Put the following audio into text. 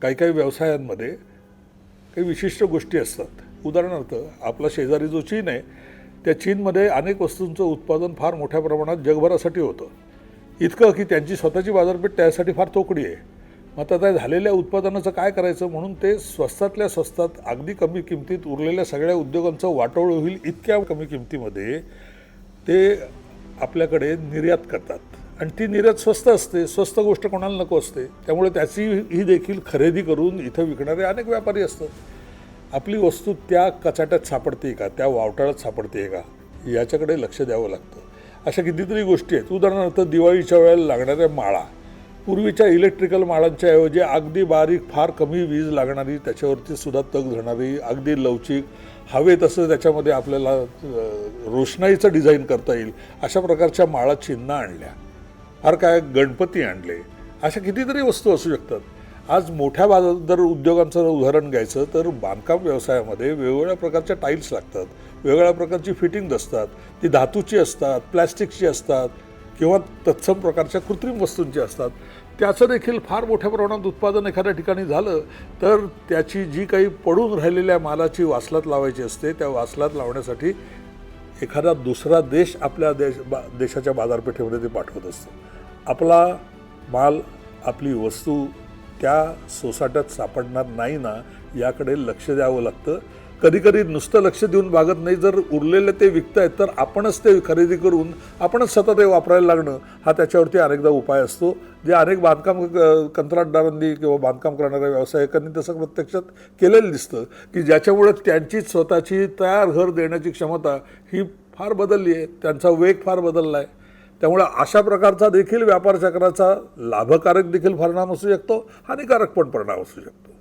काही काही व्यवसायांमध्ये काही विशिष्ट गोष्टी असतात. उदाहरणार्थ आपला शेजारी जो चीन आहे, त्या चीनमध्ये अनेक वस्तूंचं उत्पादन फार मोठ्या प्रमाणात जगभरासाठी होतं. इतकं की त्यांची स्वतःची बाजारपेठ त्यासाठी फार तोकडी आहे. मग आता त्या झालेल्या उत्पादनाचं काय करायचं म्हणून ते स्वस्तातल्या स्वस्तात अगदी कमी किमतीत उरलेल्या सगळ्या उद्योगांचं वाटोळं होईल इतक्या कमी किमतीमध्ये ते आपल्याकडे निर्यात करतात. आणि ती निर्यात स्वस्त असते. स्वस्त गोष्ट कोणाला नको असते. त्यामुळे त्याची ही देखील खरेदी करून इथं विकणारे अनेक व्यापारी असतात. आपली वस्तू त्या कचाट्यात सापडते का, त्या वावटाळात सापडते का, याच्याकडे लक्ष द्यावं लागतं. अशा कितीतरी गोष्टी आहेत. उदाहरणार्थ दिवाळीच्या वेळेला लागणाऱ्या माळा, पूर्वीच्या इलेक्ट्रिकल माळांच्या ऐवजी अगदी बारीक फार कमी वीज लागणारी, त्याच्यावरती सुद्धा तग धरणारी, अगदी लवचिक, हवे तसं त्याच्यामध्ये आपल्याला रोषणाईचं डिझाईन करता येईल अशा प्रकारच्या माळा चीननं आणल्या. फार काय गणपती आणले. अशा कितीतरी वस्तू असू शकतात. आज मोठ्या जर उद्योगांचं उदाहरण घ्यायचं तर बांधकाम व्यवसायामध्ये वेगवेगळ्या प्रकारच्या टाईल्स लागतात, वेगवेगळ्या प्रकारची फिटिंग असतात. ती धातूची असतात, प्लॅस्टिकची असतात किंवा तत्सम प्रकारच्या कृत्रिम वस्तूंची असतात. त्याचं देखील फार मोठ्या प्रमाणात उत्पादन एखाद्या ठिकाणी झालं तर त्याची जी काही पडून राहिलेल्या मालाची वासलात लावायची असते, त्या वासलात लावण्यासाठी एखादा दुसरा देश आपल्या देशाच्या बाजारपेठेमध्ये ते पाठवत असतं. आपला माल, आपली वस्तू त्या सोसाट्यात सापडणार नाही ना, याकडे लक्ष द्यावं लागतं. कधीकधी नुसतं लक्ष देऊन भागत नाही. जर उरलेले ते विकतायत तर आपणच ते खरेदी करून आपणच सतत ते वापरायला लागणं हा त्याच्यावरती अनेकदा उपाय असतो. जे अनेक बांधकाम कंत्राटदारांनी किंवा बांधकाम करणाऱ्या व्यावसायिकांनी तसं प्रत्यक्षात केलेलं दिसतं की ज्याच्यामुळे त्यांची स्वतःची तयार घर देण्याची क्षमता ही फार बदलली आहे. त्यांचा वेग फार बदलला आहे. त्यामुळे अशा प्रकारचा देखील व्यापार चक्राचा लाभकारक देखील परिणाम असू शकतो, हानिकारक पण परिणाम असू शकतो.